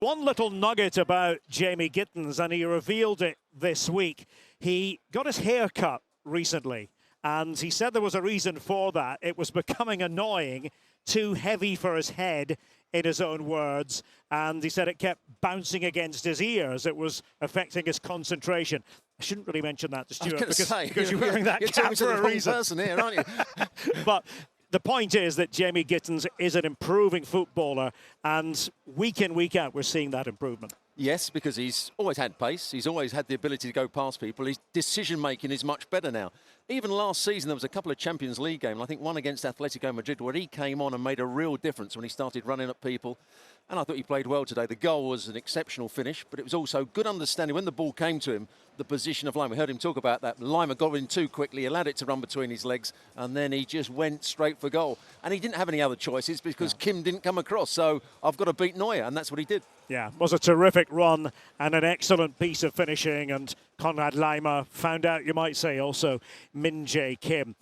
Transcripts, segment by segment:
One little nugget about Jamie Gittins, and he revealed it this week. He got his hair cut recently, and he said there was a reason for that. It was becoming annoying, too heavy for his head, in his own words, and he said it kept bouncing against his ears. It was affecting his concentration. I shouldn't really mention that to Stewart because you're wearing that cap for a reason. Person here, aren't you? But the point is that Jamie Gittins is an improving footballer, and week in, week out, we're seeing that improvement. Yes, because he's always had pace. He's always had the ability to go past people. His decision-making is much better now. Even last season, there was a couple of Champions League games, I think one against Atletico Madrid, where he came on and made a real difference when he started running at people. And I thought he played well today. The goal was an exceptional finish, but it was also good understanding when the ball came to him, the position of Lima. We heard him talk about that. Lima got in too quickly, allowed it to run between his legs, and then he just went straight for goal. And he didn't have any other choices because Kim didn't come across. So I've got to beat Neuer, and that's what he did. Yeah, it was a terrific run and an excellent piece of finishing. And Konrad Laimer found out, you might say, also Min Jae Kim.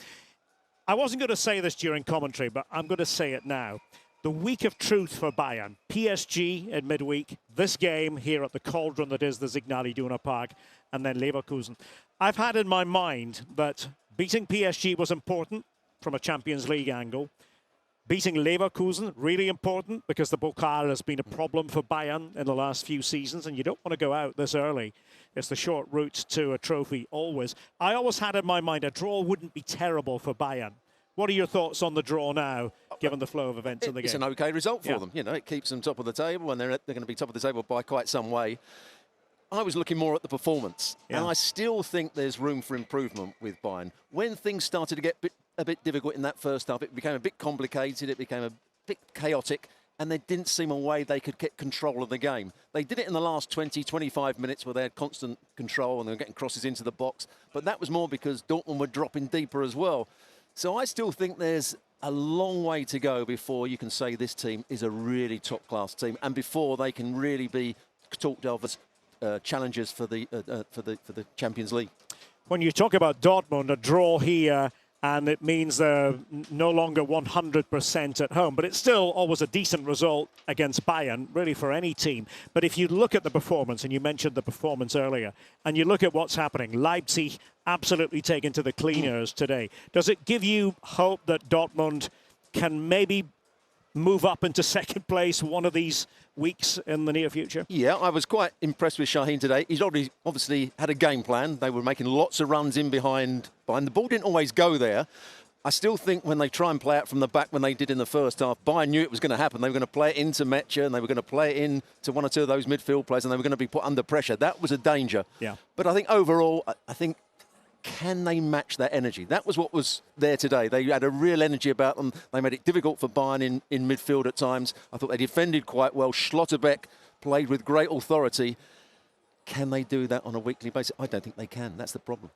I wasn't going to say this during commentary, but I'm going to say it now. The week of truth for Bayern. PSG in midweek, this game here at the cauldron that is the Signal Iduna Park, and then Leverkusen. I've had in my mind that beating PSG was important from a Champions League angle. Beating Leverkusen, really important, because the Pokal has been a problem for Bayern in the last few seasons, and you don't want to go out this early. It's the short route to a trophy always. I always had in my mind a draw wouldn't be terrible for Bayern. What are your thoughts on the draw now, given the flow of events in the game? It's an okay result for them. You know, it keeps them top of the table, and they're going to be top of the table by quite some way. I was looking more at the performance, and I still think there's room for improvement with Bayern. When things started to get a bit difficult in that first half, it became a bit complicated, it became a bit chaotic, and there didn't seem a way they could get control of the game. They did it in the last 20, 25 minutes where they had constant control and they were getting crosses into the box, but that was more because Dortmund were dropping deeper as well. So I still think there's a long way to go before you can say this team is a really top-class team, and before they can really be talked of as challengers for the Champions League. When you talk about Dortmund, a draw here, and it means they're no longer 100% at home, but it's still always a decent result against Bayern, really for any team. But if you look at the performance, and you mentioned the performance earlier, and you look at what's happening, Leipzig absolutely taken to the cleaners today. Does it give you hope that Dortmund can maybe move up into second place one of these weeks in the near future? Yeah, I was quite impressed with Shaheen today. He's obviously had a game plan. They were making lots of runs in behind. The ball didn't always go there. I still think when they try and play out from the back when they did in the first half, Bayern knew it was going to happen. They were going to play it into Mecha, and they were going to play it into one or two of those midfield players, and they were going to be put under pressure. That was a danger. Yeah. But I think overall, can they match that energy? That was what was there today. They had a real energy about them. They made it difficult for Bayern in midfield at times. I thought they defended quite well. Schlotterbeck played with great authority. Can they do that on a weekly basis? I don't think they can. That's the problem.